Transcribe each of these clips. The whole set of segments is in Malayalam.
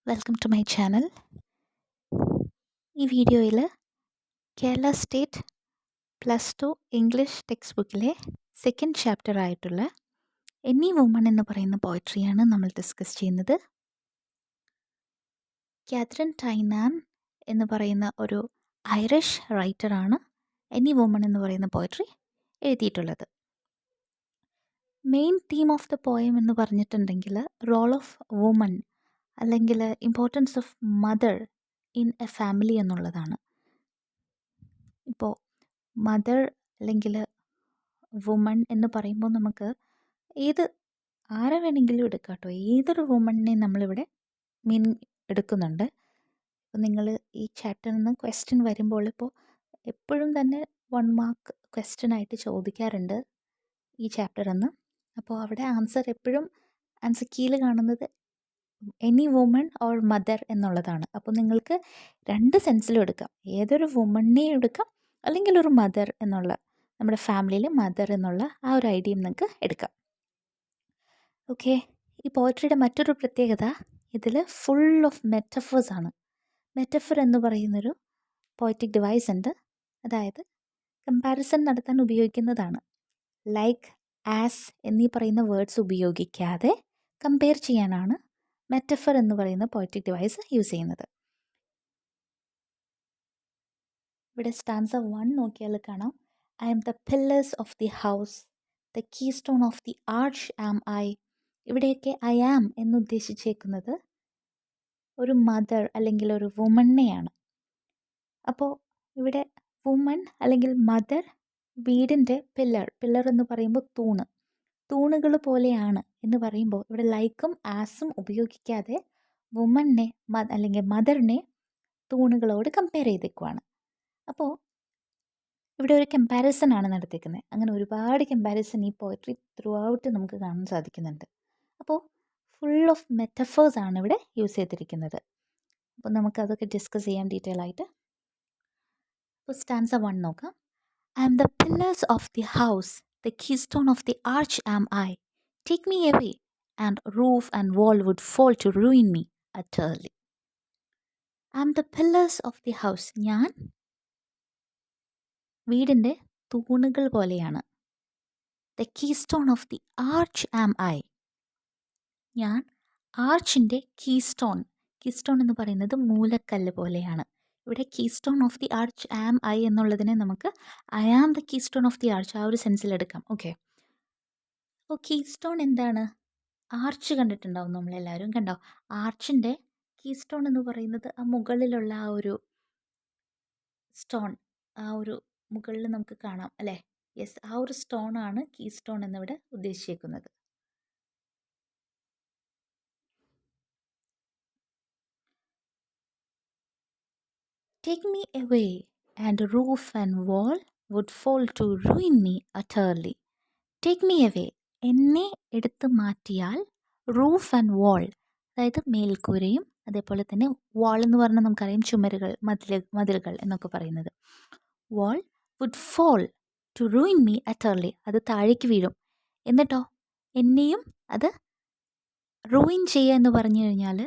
Welcome to my channel. ഈ വീഡിയോയിൽ കേരള സ്റ്റേറ്റ് +2 ഇംഗ്ലീഷ് ടെക്സ്റ്റ് ബുക്കിലെ സെക്കൻഡ് ചാപ്റ്റർ ആയിട്ടുള്ള എനി വുമൺ എന്ന് പറയുന്ന പോയട്രിയാണ് നമ്മൾ ഡിസ്കസ് ചെയ്യുന്നത്. കാത്രിൻ ടൈനാൻ എന്ന് പറയുന്ന ഒരു ഐറിഷ് റൈറ്ററാണ് എനി വുമൺ എന്ന് പറയുന്ന പോയട്രി എഴുതിയിട്ടുള്ളത്. Main theme of the poem എന്ന് പറഞ്ഞിട്ടുണ്ടെങ്കിൽ റോൾ ഓഫ് വുമൺ അല്ലെങ്കിൽ importance of mother in A family എന്നുള്ളതാണ്. ഇപ്പോൾ മദർ അല്ലെങ്കിൽ വുമൺ എന്ന് പറയുമ്പോൾ നമുക്ക് ആരെ വേണമെങ്കിലും എടുക്കാം കേട്ടോ. ഏതൊരു വുമണിനെ നമ്മളിവിടെ മീനിങ് എടുക്കുന്നുണ്ട്. ഇപ്പോൾ നിങ്ങൾ ഈ ചാപ്റ്ററിൽ നിന്ന് ക്വസ്റ്റ്യൻ വരുമ്പോൾ ഇപ്പോൾ എപ്പോഴും തന്നെ 1 മാർക്ക് ക്വസ്റ്റ്യനായിട്ട് ചോദിക്കാറുണ്ട് ഈ ചാപ്റ്ററിൽ നിന്ന്. അപ്പോൾ അവിടെ എപ്പോഴും ആൻസർ കീയിൽ കാണുന്നത് എനി വുമൺ ഓർ മദർ എന്നുള്ളതാണ്. അപ്പോൾ നിങ്ങൾക്ക് 2 സെൻസിലും എടുക്കാം. ഏതൊരു വുമണിനെയും എടുക്കാം, അല്ലെങ്കിൽ ഒരു മദർ എന്നുള്ള നമ്മുടെ ഫാമിലിയിൽ മദർ എന്നുള്ള ആ ഒരു ഐഡിയയും നിങ്ങൾക്ക് എടുക്കാം. ഓക്കെ, ഈ പോയട്രിയുടെ മറ്റൊരു പ്രത്യേകത ഇതിൽ ഫുൾ ഓഫ് മെറ്റഫേഴ്സ് ആണ്. മെറ്റഫർ എന്ന് പറയുന്നൊരു പോയറ്റിക് ഡിവൈസ് ഉണ്ട്. അതായത് കമ്പാരിസൺ നടത്താൻ ഉപയോഗിക്കുന്നതാണ്. ലൈക്ക്, ആസ് എന്നീ പറയുന്ന വേർഡ്സ് ഉപയോഗിക്കാതെ കമ്പയർ ചെയ്യാനാണ് മെറ്റഫർ എന്ന് പറയുന്ന പോയറ്റിക് ഡിവൈസ് യൂസ് ചെയ്യുന്നത്. ഇവിടെ സ്റ്റാൻസ 1 നോക്കിയാൽ കാണാം. I am the pillars of the house, the key stone of the arch am I. ഇവിടെയൊക്കെ ഐ ആം എന്നുദ്ദേശിച്ചേക്കുന്നത് ഒരു മദർ അല്ലെങ്കിൽ ഒരു വുമണിനെയാണ്. അപ്പോൾ ഇവിടെ വുമൺ അല്ലെങ്കിൽ മദർ വീടിൻ്റെ പില്ലർ എന്ന് പറയുമ്പോൾ തൂണുകൾ പോലെയാണ് എന്ന് പറയുമ്പോൾ ഇവിടെ ലൈക്കും ആസും ഉപയോഗിക്കാതെ വുമണിനെ അല്ലെങ്കിൽ മദറിനെ തൂണുകളോട് കമ്പയർ ചെയ്തേക്കുവാണ്. അപ്പോൾ ഇവിടെ ഒരു കമ്പാരിസൺ ആണ് നടത്തിക്കുന്നത്. അങ്ങനെ ഒരുപാട് കമ്പാരിസൺ ഈ പോയട്രി ത്രൂ ഔട്ട് നമുക്ക് കാണാൻ സാധിക്കുന്നുണ്ട്. അപ്പോൾ ഫുൾ ഓഫ് മെറ്റഫേഴ്സ് ആണ് ഇവിടെ യൂസ് ചെയ്തിരിക്കുന്നത്. അപ്പോൾ നമുക്കതൊക്കെ ഡിസ്കസ് ചെയ്യാം ഡീറ്റെയിൽ ആയിട്ട്. അപ്പോൾ സ്റ്റാൻസ 1 നോക്കാം. I am the pillars of the house, the key stone of the arch am I. Take me away and roof and wall would fall to ruin me utterly. I am the pillars of the house, ഞാൻ വീടിൻ്റെ തൂണുകൾ പോലെയാണ്. The key stone of the arch am I, ഞാൻ ആർച്ചിൻ്റെ കീ സ്റ്റോൺ എന്ന് പറയുന്നത് മൂലക്കല്ല് പോലെയാണ്. ഇവിടെ key stone of the arch am I എന്നുള്ളതിനെ നമുക്ക് I am the key stone of the arch ആ ഒരു സെൻസിലെടുക്കാം. ഓക്കെ, അപ്പോൾ കീ സ്റ്റോൺ എന്താണ്? ആർച്ച് കണ്ടിട്ടുണ്ടാവും നമ്മളെല്ലാവരും, കണ്ടോ? ആർച്ചിൻ്റെ കീ സ്റ്റോൺ എന്ന് പറയുന്നത് ആ മുകളിലുള്ള ആ ഒരു സ്റ്റോൺ, ആ ഒരു മുകളിൽ നമുക്ക് കാണാം അല്ലേ? യെസ്, ആ ഒരു സ്റ്റോൺ ആണ് കീ സ്റ്റോൺ എന്നിവിടെ ഉദ്ദേശിച്ചേക്കുന്നത്. Take me away, and roof and wall would fall to ruin me utterly. Take me away, എന്നെ എടുത്ത് മാറ്റിയാൽ റൂഫ് ആൻഡ് വാൾ, അതായത് മേൽക്കൂരയും അതേപോലെ തന്നെ വാൾ എന്ന് പറഞ്ഞാൽ നമുക്കറിയാം ചുമരുകൾ, മതിലുകൾ എന്നൊക്കെ പറയുന്നത്. Wall would fall to ruin me utterly, അത് താഴേക്ക് വീഴും. എന്നിട്ടോ എന്നെയും അത് റൂയിൻ ചെയ്യുക എന്ന് പറഞ്ഞു കഴിഞ്ഞാൽ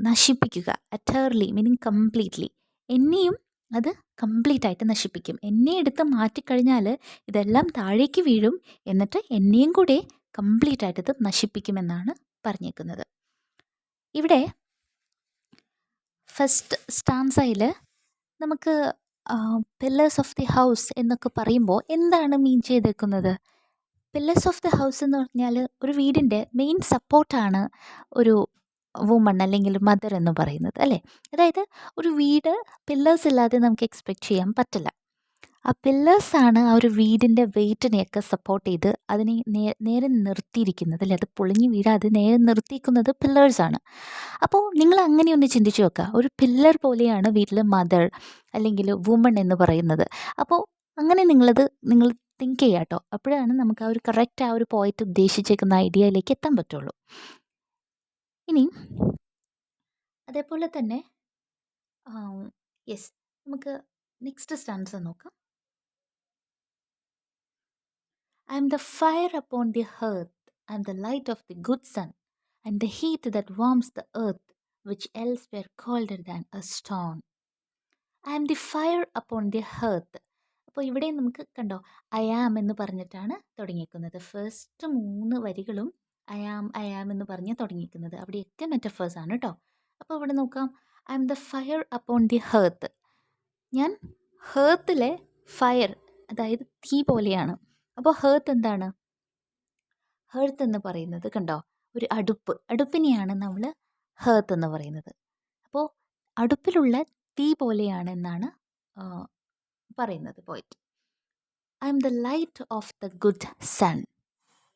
നശിപ്പിക്കുക. Utterly meaning completely. എന്നെയും അത് കംപ്ലീറ്റ് ആയിട്ട് നശിപ്പിക്കും. എന്നെ എടുത്ത് മാറ്റിക്കഴിഞ്ഞാൽ ഇതെല്ലാം താഴേക്ക് വീഴും, എന്നിട്ട് എന്നെയും കൂടെ കംപ്ലീറ്റ് ആയിട്ട് ഇത് നശിപ്പിക്കുമെന്നാണ് പറഞ്ഞേക്കുന്നത്. ഇവിടെ ഫസ്റ്റ് സ്റ്റാൻസയിൽ നമുക്ക് പില്ലേഴ്സ് ഓഫ് ദി ഹൗസ് എന്നൊക്കെ പറയുമ്പോൾ എന്താണ് മീൻ ചെയ്തേക്കുന്നത്? പില്ലേഴ്സ് ഓഫ് ദി ഹൗസ് എന്ന് പറഞ്ഞാൽ ഒരു വീടിൻ്റെ മെയിൻ സപ്പോർട്ടാണ് ഒരു വുമൺ അല്ലെങ്കിൽ മദർ എന്ന് പറയുന്നത്, അല്ലേ? അതായത് ഒരു വീട് പില്ലേഴ്സ് ഇല്ലാതെ നമുക്ക് എക്സ്പെക്റ്റ് ചെയ്യാൻ പറ്റില്ല. ആ പില്ലേഴ്സാണ് ആ ഒരു വീടിൻ്റെ വെയിറ്റിനെയൊക്കെ സപ്പോർട്ട് ചെയ്ത് അതിനെ നേരെ നിർത്തിയിരിക്കുന്നത്, അല്ലേ? അത് പൊളിഞ്ഞ് വീഴാതെ നേരെ നിർത്തിയിരിക്കുന്നത് പില്ലേഴ്സാണ്. അപ്പോൾ നിങ്ങൾ അങ്ങനെ ഒന്ന് ചിന്തിച്ച് നോക്കുക. ഒരു പില്ലർ പോലെയാണ് വീട്ടിൽ മദർ അല്ലെങ്കിൽ വുമൺ എന്ന് പറയുന്നത്. അപ്പോൾ അങ്ങനെ നിങ്ങൾ തിങ്ക് ചെയ്യുക കേട്ടോ. അപ്പോഴാണ് നമുക്ക് ആ ഒരു കറക്റ്റ് ആ ഒരു പോയിന്റ് ഉദ്ദേശിച്ചേക്കുന്ന ഐഡിയയിലേക്ക് എത്താൻ പറ്റുള്ളൂ. ഇനി അതേപോലെ തന്നെ യെസ്, നമുക്ക് നെക്സ്റ്റ് സ്റ്റാൻസ നോക്കാം. I am the fire upon the hearth, I am the light of the good sun, and the heat that warms the earth. which else were colder than a stone. I am the fire upon the hearth. അപ്പോൾ ഇവിടെ നമുക്ക് കണ്ടോ, ഐ ആം എന്ന് പറഞ്ഞിട്ടാണ് തുടങ്ങിയിരിക്കുന്നത്. ഫസ്റ്റ് 3 വരികളും ഐ ആം എന്ന് പറഞ്ഞ് തുടങ്ങിയിരിക്കുന്നത്. അവിടെയൊക്കെ മെറ്റഫേഴ്സ് ആണ് കേട്ടോ. അപ്പോൾ ഇവിടെ നോക്കാം, I am the fire upon the hearth. ഞാൻ ഹേർത്തിലെ ഫയർ, അതായത് തീ പോലെയാണ്. അപ്പോൾ ഹേർത്ത് എന്താണ്? ഹേർത്ത് എന്ന് പറയുന്നത് കണ്ടോ, ഒരു അടുപ്പിനെയാണ് നമ്മൾ ഹേർത്ത് എന്ന് പറയുന്നത്. അപ്പോൾ അടുപ്പിലുള്ള തീ പോലെയാണെന്നാണ് പറയുന്നത് poet. I am the light of the good sun.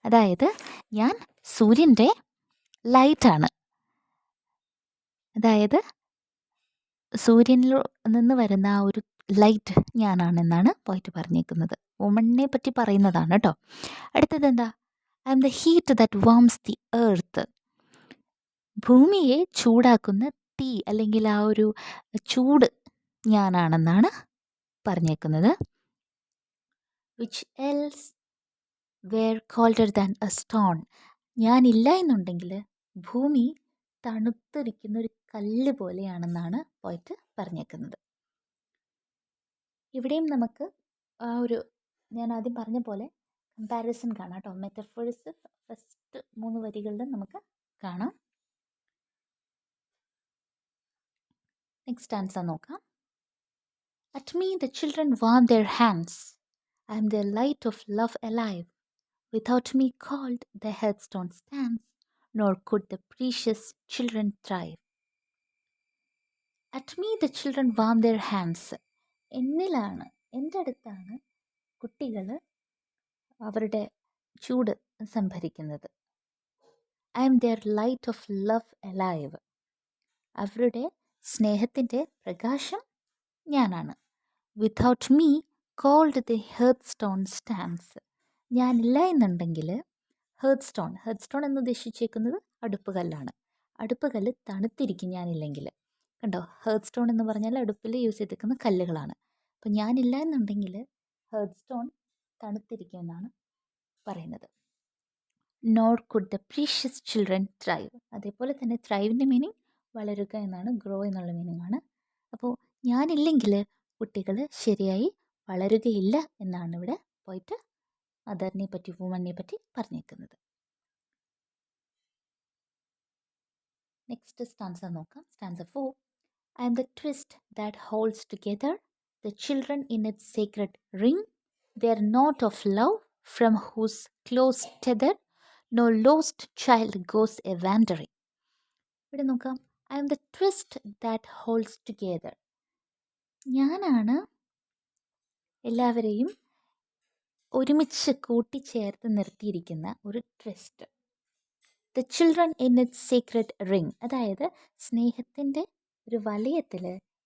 അതായത് ഞാൻ സൂര്യൻ്റെ ലൈറ്റാണ്. അതായത് സൂര്യനിൽ നിന്ന് വരുന്ന ആ ഒരു ലൈറ്റ് ഞാനാണെന്നാണ് പോയിറ്റ് പറഞ്ഞേക്കുന്നത്. വുമണിനെ പറ്റി പറയുന്നതാണ് കേട്ടോ. അടുത്തത് എന്താ? I am the heat that warms the earth. ഭൂമിയെ ചൂടാക്കുന്ന തീ അല്ലെങ്കിൽ ആ ഒരു ചൂട് ഞാനാണെന്നാണ് പറഞ്ഞേക്കുന്നത്. Which else were colder than a stone. ഞാനില്ല എന്നുണ്ടെങ്കിൽ ഭൂമി തണുത്തിരിക്കുന്ന ഒരു കല്ല് പോലെയാണെന്നാണ് പോയിട്ട് പറഞ്ഞേക്കുന്നത്. ഇവിടെയും നമുക്ക് ആ ഒരു ഞാൻ ആദ്യം പറഞ്ഞ പോലെ കമ്പാരിസൺ കാണാം കേട്ടോ. മെറ്റഫേഴ്സ് ഫസ്റ്റ് 3 വരികളിലും നമുക്ക് കാണാം. നെക്സ്റ്റ് ആൻസർ നോക്കാം. At me the children warm their hands. I am their light of love alive. Without me cold the hearthstone stands, nor could the precious children thrive. At me the children warm their hands. എന്നിലാണ്, എൻ്റെ അടുത്താണ് കുട്ടികൾ അവരുടെ ചൂട് സംഭരിക്കുന്നത്. I am their light of love alive. അവരുടെ സ്നേഹത്തിൻ്റെ പ്രകാശം ഞാനാണ്. Without me cold the hearth stone stands. ഞാനില്ല എന്നുണ്ടെങ്കിൽ ഹെർത്ത് സ്റ്റോൺ എന്ന് ഉദ്ദേശിച്ചേക്കുന്നത് അടുപ്പ് കല്ലാണ്. അടുപ്പ് കല്ല് തണുത്തിരിക്കും ഞാനില്ലെങ്കിൽ. കണ്ടോ, ഹെർത്ത് സ്റ്റോൺ എന്ന് പറഞ്ഞാൽ അടുപ്പിൽ യൂസ് ചെയ്തിരിക്കുന്ന കല്ലുകളാണ്. അപ്പം ഞാനില്ല എന്നുണ്ടെങ്കിൽ ഹെർത്ത് സ്റ്റോൺ തണുത്തിരിക്കും എന്നാണ് പറയുന്നത്. Nor could the precious children thrive. അതേപോലെ തന്നെ ത്രൈവിൻ്റെ മീനിങ് വളരുക എന്നാണ്, ഗ്രോ എന്നുള്ള മീനിങ് ആണ്. അപ്പോൾ ഞാനില്ലെങ്കിൽ കുട്ടികൾ ശരിയായി വളരുകയില്ല എന്നാണ് ഇവിടെ പോയിട്ട് മദറിനെ പറ്റി, വുമണിനെ പറ്റി പറഞ്ഞേക്കുന്നത്. നെക്സ്റ്റ് സ്റ്റാൻസ നോക്കാം. Stanza 4. I am the twist that holds together the children in its sacred ring. They are not of love, from whose close tether no lost child goes a wandering. ഇവിടെ നോക്കാം. I am the twist that holds together. ഞാനാണ് എല്ലാവരെയും ഒരുമിച്ച് കൂട്ടിച്ചേർത്ത് നിർത്തിയിരിക്കുന്ന ഒരു twist. The children in its secret ring. അതായത് സ്നേഹത്തിൻ്റെ ഒരു വലയത്തിൽ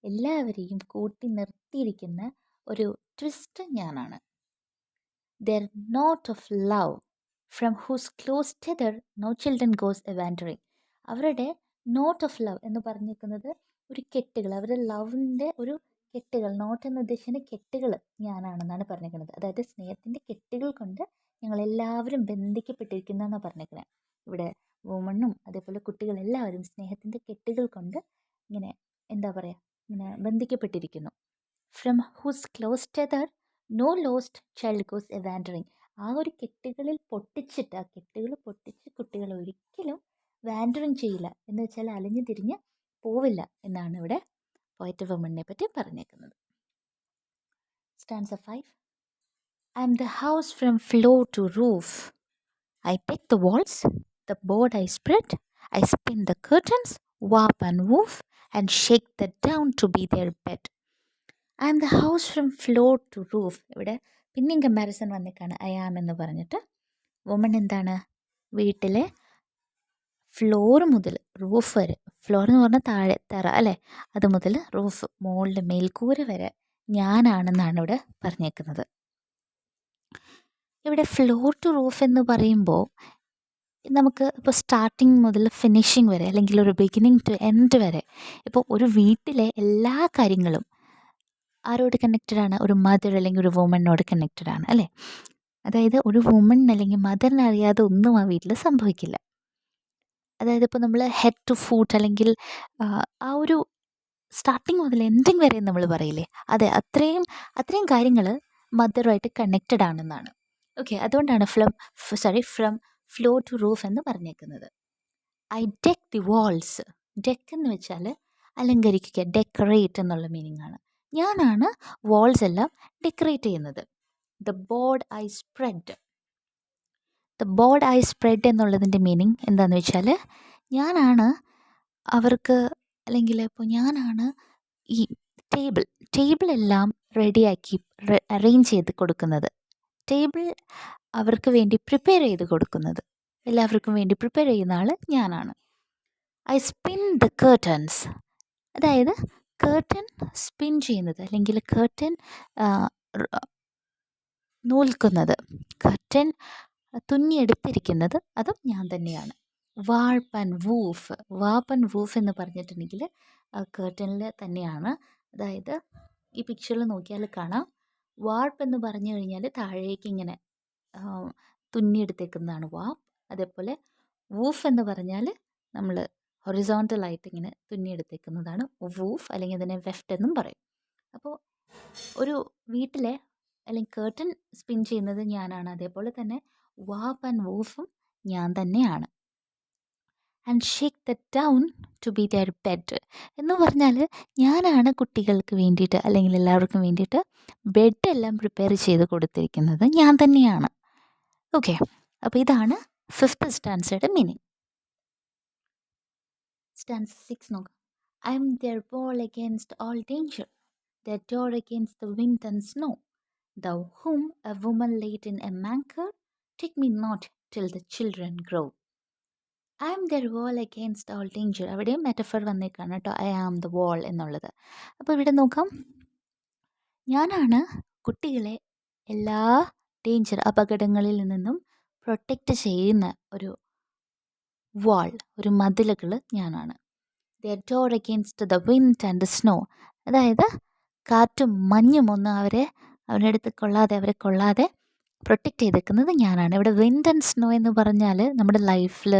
എല്ലാവരെയും കൂട്ടി നിർത്തിയിരിക്കുന്ന ഒരു ട്വിസ്റ്റ് ഞാനാണ്. Their knot of love, from whose close tether no children goes a wandering. അവരുടെ നോട്ട് ഓഫ് ലവ് എന്ന് പറഞ്ഞിരിക്കുന്നത് ഒരു കെട്ടുകൾ, അവരുടെ ലവിൻ്റെ ഒരു കെട്ടുകൾ, നോട്ട് എന്ന് ഉദ്ദേശിക്കുന്ന കെട്ടുകൾ ഞാനാണെന്നാണ് പറഞ്ഞിരിക്കുന്നത്. അതായത് സ്നേഹത്തിൻ്റെ കെട്ടുകൾ കൊണ്ട് ഞങ്ങളെല്ലാവരും ബന്ധിക്കപ്പെട്ടിരിക്കുന്നതെന്നാണ് പറഞ്ഞിരിക്കുന്നത്. ഇവിടെ വുമണ്ണും അതേപോലെ കുട്ടികളെല്ലാവരും സ്നേഹത്തിൻ്റെ കെട്ടുകൾ കൊണ്ട് ഇങ്ങനെ എന്താ പറയുക, ഇങ്ങനെ ബന്ധിക്കപ്പെട്ടിരിക്കുന്നു. From whose close tether no lost child goes a wandering. ആ ഒരു കെട്ടുകളിൽ പൊട്ടിച്ചിട്ട്, ആ കെട്ടുകൾ പൊട്ടിച്ച് കുട്ടികൾ ഒരിക്കലും വാൻഡറിങ് ചെയ്യില്ല, എന്ന് വെച്ചാൽ അലഞ്ഞു തിരിഞ്ഞ് പോവില്ല എന്നാണ് ഇവിടെ പോയറ്റ് വുമണിനെ പറ്റി പറഞ്ഞേക്കുന്നത്. Stanza 5. I am the house from floor to roof. I deck the walls, the board I spread, I spin the curtains, warp and woof, and shake the down to be their bed. I am the house from floor to roof. ഇവിടെ പിന്നെയും കമ്പാരിസൺ വന്നേക്കാണ് ഐ ആം എന്ന് പറഞ്ഞിട്ട്. വുമൺ എന്താണ്, വീട്ടിലെ ഫ്ലോർ മുതൽ റൂഫ് വരെ, ഫ്ലോർ എന്ന് പറഞ്ഞാൽ താഴെ തറ അല്ലേ, അത് മുതൽ റൂഫ് മുകളിൽ മേൽക്കൂര വരെ ഞാനാണെന്നാണ് ഇവിടെ പറഞ്ഞേക്കുന്നത്. ഇവിടെ ഫ്ലോർ ടു റൂഫ് എന്ന് പറയുമ്പോൾ നമുക്ക് ഇപ്പോൾ സ്റ്റാർട്ടിങ് മുതൽ ഫിനിഷിങ് വരെ, അല്ലെങ്കിൽ ഒരു ബിഗിനിങ് ടു എൻഡ് വരെ, ഇപ്പോൾ ഒരു വീട്ടിലെ എല്ലാ കാര്യങ്ങളും ആരോട് കണക്റ്റഡ് ആണ്? ഒരു മദർ അല്ലെങ്കിൽ ഒരു വുമണിനോട് കണക്റ്റഡ് ആണ് അല്ലേ. അതായത് ഒരു വുമൺ അല്ലെങ്കിൽ മദറിനെ അറിയാതെ ഒന്നും ആ വീട്ടിൽ സംഭവിക്കില്ല. അതായത് ഇപ്പോൾ നമ്മൾ ഹെഡ് ടു ഫൂട്ട് അല്ലെങ്കിൽ ആ ഒരു സ്റ്റാർട്ടിങ് മുതൽ എൻഡിങ് വരെ നമ്മൾ പറയില്ലേ, അതെ, അത്രയും കാര്യങ്ങൾ മദറുമായിട്ട് കണക്റ്റഡ് ആണെന്നാണ്. ഓക്കെ, അതുകൊണ്ടാണ് ഫ്രം ഫ്ലോ ടു റൂഫ് എന്ന് പറഞ്ഞേക്കുന്നത്. I deck the walls. Deck എന്ന് വെച്ചാൽ അലങ്കരിക്കുക, ഡെക്കറേറ്റ് എന്നുള്ള മീനിങ് ആണ്. ഞാനാണ് വാൾസ് എല്ലാം ഡെക്കറേറ്റ് ചെയ്യുന്നത്. The board I spread. The board I spread എന്നുള്ളതിൻ്റെ മീനിങ് എന്താണെന്ന് വെച്ചാൽ ഞാനാണ് അവർക്ക്, അല്ലെങ്കിൽ ഇപ്പോൾ ഞാനാണ് ഈ ടേബിളെല്ലാം റെഡിയാക്കി അറേഞ്ച് ചെയ്ത് കൊടുക്കുന്നത്. ടേബിൾ അവർക്ക് വേണ്ടി പ്രിപ്പയർ ചെയ്ത് കൊടുക്കുന്നത്, എല്ലാവർക്കും വേണ്ടി പ്രിപ്പയർ ചെയ്യുന്ന ആൾ ഞാനാണ്. I spin the curtains. അതായത് കേർട്ടൻ സ്പിൻ ചെയ്യുന്നത് അല്ലെങ്കിൽ കേർട്ടൻ നൂൽക്കുന്നത്, കർട്ടൻ തുന്നിയെടുത്തിരിക്കുന്നത് അതും ഞാൻ തന്നെയാണ്. വാർപ്പ് ആൻഡ് വൂഫ് എന്ന് പറഞ്ഞിട്ടുണ്ടെങ്കിൽ കേർട്ടനിൽ തന്നെയാണ്. അതായത് ഈ പിക്ചറിൽ നോക്കിയാൽ കാണാം, വാർപ്പ് എന്ന് പറഞ്ഞു കഴിഞ്ഞാൽ താഴേക്ക് ഇങ്ങനെ തുന്നിയെടുത്തേക്കുന്നതാണ് വാർപ്പ്. അതേപോലെ വൂഫ് എന്ന് പറഞ്ഞാൽ നമ്മൾ ഹൊറിസോണ്ടലായിട്ട് ഇങ്ങനെ തുന്നിയെടുത്തേക്കുന്നതാണ് വൂഫ്, അല്ലെങ്കിൽ അതിനെ വെഫ്റ്റ് എന്നും പറയും. അപ്പോൾ ഒരു വീട്ടിലെ അല്ലെങ്കിൽ കേർട്ടൻ സ്പിൻ ചെയ്യുന്നത് ഞാനാണ്. അതേപോലെ തന്നെ വാർപ്പ് ആൻഡ് വൂഫും ഞാൻ തന്നെയാണ്. And shake the down to be their bed എന്ന് പറഞ്ഞാൽ ഞാനാണ് കുട്ടികൾക്ക് വേണ്ടിയിട്ട് അല്ലെങ്കിൽ എല്ലാവർക്കും വേണ്ടിയിട്ട് ബെഡെല്ലാം പ്രിപ്പയർ ചെയ്ത് കൊടുത്തിരിക്കുന്നത് ഞാൻ തന്നെയാണ്. ഓക്കെ, അപ്പോൾ ഇതാണ് 5th സ്റ്റാൻസയുടെ മീനിങ്. സ്റ്റാൻസ 6 നോക്കാം. I am their wall against all danger, their door against the wind and snow. Thou whom a woman laid in a manger, take me not till the children grow. I am their wall against all danger. അവിടെയും മെറ്റഫർ വന്നേക്കാണ് കേട്ടോ, ഐ ആം ദ വാൾ എന്നുള്ളത്. അപ്പോൾ ഇവിടെ നോക്കാം, ഞാനാണ് കുട്ടികളെ എല്ലാ അപകടങ്ങളിൽ നിന്നും പ്രൊട്ടക്റ്റ് ചെയ്യുന്ന ഒരു വാൾ, ഒരു മതിലുകൾ ഞാനാണ്. their door against the wind and the snow. അതായത് കാറ്റും മഞ്ഞും ഒന്നും അവരുടെ അടുത്ത് അവരെ കൊള്ളാതെ പ്രൊട്ടക്റ്റ് ചെയ്തേക്കുന്നത് ഞാനാണ്. ഇവിടെ വിൻഡ് ആൻഡ് സ്നോ എന്ന് പറഞ്ഞാൽ നമ്മുടെ ലൈഫിൽ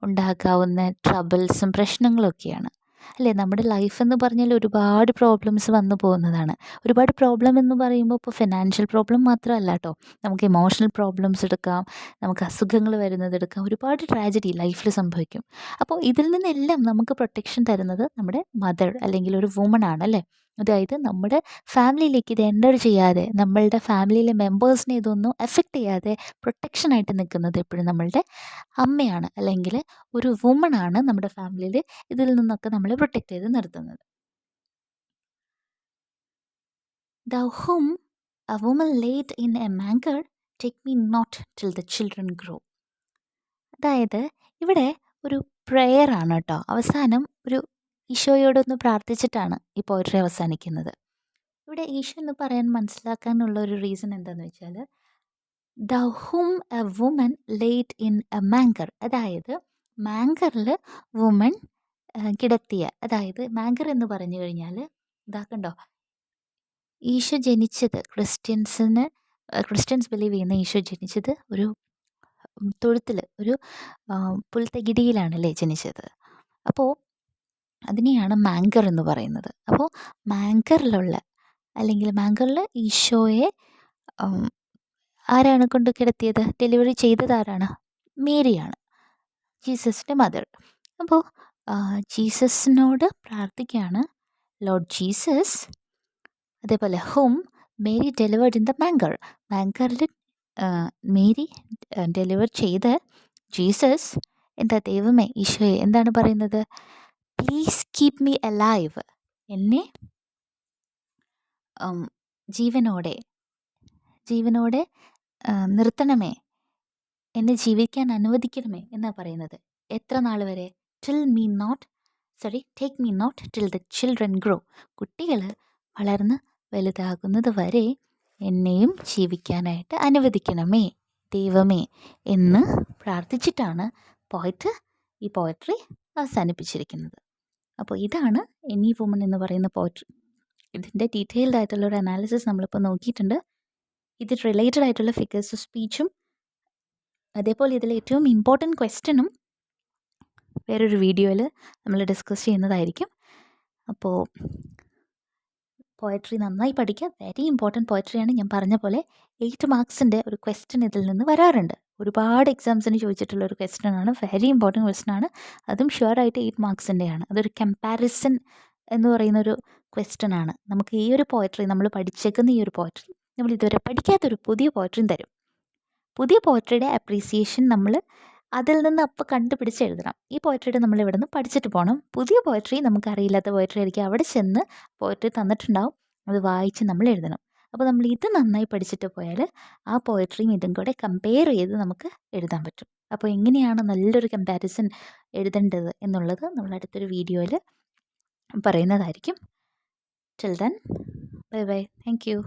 ഉണ്ടാക്കാവുന്ന ട്രബിൾസും പ്രശ്നങ്ങളൊക്കെയാണ് അല്ലേ. നമ്മുടെ ലൈഫ് എന്ന് പറഞ്ഞാൽ ഒരുപാട് പ്രോബ്ലംസ് വന്നു പോകുന്നതാണ്. ഒരുപാട് പ്രോബ്ലം എന്ന് പറയുമ്പോൾ ഇപ്പോൾ ഫിനാൻഷ്യൽ പ്രോബ്ലം മാത്രമല്ല കേട്ടോ, നമുക്ക് ഇമോഷണൽ പ്രോബ്ലംസ് എടുക്കാം, നമുക്ക് അസുഖങ്ങൾ വരുന്നത് എടുക്കാം, ഒരുപാട് ട്രാജഡി ലൈഫിൽ സംഭവിക്കും. അപ്പോൾ ഇതിൽ നിന്നെല്ലാം നമുക്ക് പ്രൊട്ടക്ഷൻ തരുന്നത് നമ്മുടെ മദർ അല്ലെങ്കിൽ ഒരു വുമൺ ആണ് അല്ലേ. അതായത് നമ്മുടെ ഫാമിലിയിലേക്ക് ഇത് എൻ്റർ ചെയ്യാതെ, നമ്മളുടെ ഫാമിലിയിലെ മെമ്പേഴ്സിനെ ഇതൊന്നും എഫക്റ്റ് ചെയ്യാതെ പ്രൊട്ടക്ഷനായിട്ട് നിൽക്കുന്നത് എപ്പോഴും നമ്മളുടെ അമ്മയാണ്, അല്ലെങ്കിൽ ഒരു വുമണാണ് നമ്മുടെ ഫാമിലിയിൽ ഇതിൽ നിന്നൊക്കെ നമ്മളെ പ്രൊട്ടക്റ്റ് ചെയ്ത് നിർത്തുന്നത്. Thou whom a woman laid in a manger, take me not till the children grow. അതായത് ഇവിടെ ഒരു പ്രെയർ ആണ് കേട്ടോ. അവസാനം ഒരു ഈശോയോടൊന്ന് പ്രാർത്ഥിച്ചിട്ടാണ് ഈ പോയട്രി അവസാനിക്കുന്നത്. ഇവിടെ ഈശോ എന്ന് പറയാൻ മനസ്സിലാക്കാനുള്ള ഒരു റീസൺ എന്താണെന്ന് വെച്ചാൽ, the whom a woman laid in a manger. അതായത് മാങ്കറിൽ വുമൻ കിടത്തിയ, അതായത് മാങ്കർ എന്ന് പറഞ്ഞു കഴിഞ്ഞാൽ ഇതാക്കണ്ടോ, ഈശോ ജനിച്ചത് ക്രിസ്ത്യൻസ് ബിലീവ് ചെയ്യുന്ന ഈശോ ജനിച്ചത് ഒരു തൊഴുത്തിൽ, ഒരു പുൽത്തകിടിയിലാണല്ലേ ജനിച്ചത്. അപ്പോൾ അതിനെയാണ് മാങ്കർ എന്ന് പറയുന്നത്. അപ്പോൾ മാങ്കറിലുള്ള അല്ലെങ്കിൽ മാങ്കറിൽ ഈശോയെ ആരാണ് കൊണ്ട് കിടത്തിയത്, ഡെലിവറി ചെയ്തത് ആരാണ്? മേരിയാണ്, ജീസസിൻ്റെ മദർ. അപ്പോൾ ജീസസിനോട് പ്രാർത്ഥിക്കുകയാണ്, ലോർഡ് ജീസസ്, അതേപോലെ hmm Mary delivered in the manger. മാങ്കറിൽ മേരി ഡെലിവർ ചെയ്ത ജീസസ് എന്താ, ദൈവമേ ഈശോയെ എന്താണ് പറയുന്നത്? Please keep me alive. എന്നെ ജീവനോടെ നിർത്തണമേ, എന്നെ ജീവിക്കാൻ അനുവദിക്കണമേ എന്നാണ് പറയുന്നത്. എത്ര നാൾ വരെ? Take me not till the children grow. കുട്ടികൾ വളർന്ന് വലുതാകുന്നത് വരെ എന്നെയും ജീവിക്കാനായിട്ട് അനുവദിക്കണമേ ദൈവമേ എന്ന് പ്രാർത്ഥിച്ചിട്ടാണ് ഈ പോയട്രി അവസാനിപ്പിച്ചിരിക്കുന്നത്. അപ്പോൾ ഇതാണ് എനി വുമൺ എന്ന് പറയുന്ന പോയട്രി. ഇതിൻ്റെ ഡീറ്റെയിൽഡ് ആയിട്ടുള്ളൊരു അനാലിസിസ് നമ്മളിപ്പോൾ നോക്കിയിട്ടുണ്ട്. ഇത് റിലേറ്റഡ് ആയിട്ടുള്ള ഫിഗേഴ്സ് ഓഫ് സ്പീച്ചും അതേപോലെ ഇതിലെ ഏറ്റവും ഇമ്പോർട്ടൻറ്റ് ക്വസ്റ്റ്യനും വേറൊരു വീഡിയോയിൽ നമ്മൾ ഡിസ്കസ് ചെയ്യുന്നതായിരിക്കും. അപ്പോൾ പോയട്രി നന്നായി പഠിക്കുക. വെരി ഇമ്പോർട്ടൻറ്റ് പോയട്രിയാണ്. ഞാൻ പറഞ്ഞ പോലെ 8 മാർക്സിൻ്റെ ഒരു ക്വസ്റ്റ്യൻ ഇതിൽ നിന്ന് വരാറുണ്ട്. ഒരുപാട് എക്സാംസിന് ചോദിച്ചിട്ടുള്ള ഒരു ക്വസ്റ്റ്യനാണ്. വെരി ഇമ്പോർട്ടൻറ്റ് ക്വസ്റ്റ്യനാണ്. അതും ഷുവറായിട്ട് 8 മാർക്സിൻ്റെയാണ്. അതൊരു കമ്പാരിസൺ എന്ന് പറയുന്നൊരു ക്വസ്റ്റ്യനാണ്. നമുക്ക് ഈ ഒരു പോയട്രി, നമ്മൾ പഠിച്ചേക്കുന്ന ഈ ഒരു പോയട്രി, നമ്മൾ ഇതുവരെ പഠിക്കാത്തൊരു പുതിയ പോയട്രിയും തരും. പുതിയ പോയട്രിയുടെ അപ്രീസിയേഷൻ നമ്മൾ അതിൽ നിന്ന് അപ്പോൾ കണ്ടുപിടിച്ച് എഴുതണം. ഈ പോയട്രിയുടെ നമ്മൾ ഇവിടെ നിന്ന് പഠിച്ചിട്ട് പോകണം. പുതിയ പോയട്രി, നമുക്കറിയില്ലാത്ത പോയട്രി ആയിരിക്കും. അവിടെ ചെന്ന് പോയട്രി തന്നിട്ടുണ്ടാവും, അത് വായിച്ച് നമ്മൾ എഴുതണം. അപ്പോൾ നമ്മൾ ഇത് നന്നായി പഠിച്ചിട്ട് പോയാൽ ആ പോയട്രിയും ഇതും കൂടെ കമ്പയർ ചെയ്ത് നമുക്ക് എഴുതാൻ പറ്റും. അപ്പോൾ എങ്ങനെയാണ് നല്ലൊരു കമ്പാരിസൺ എഴുതേണ്ടത് എന്നുള്ളത് നമ്മൾ അടുത്തൊരു വീഡിയോയിൽ പറയുന്നതായിരിക്കും. Till then, bye bye. Thank you.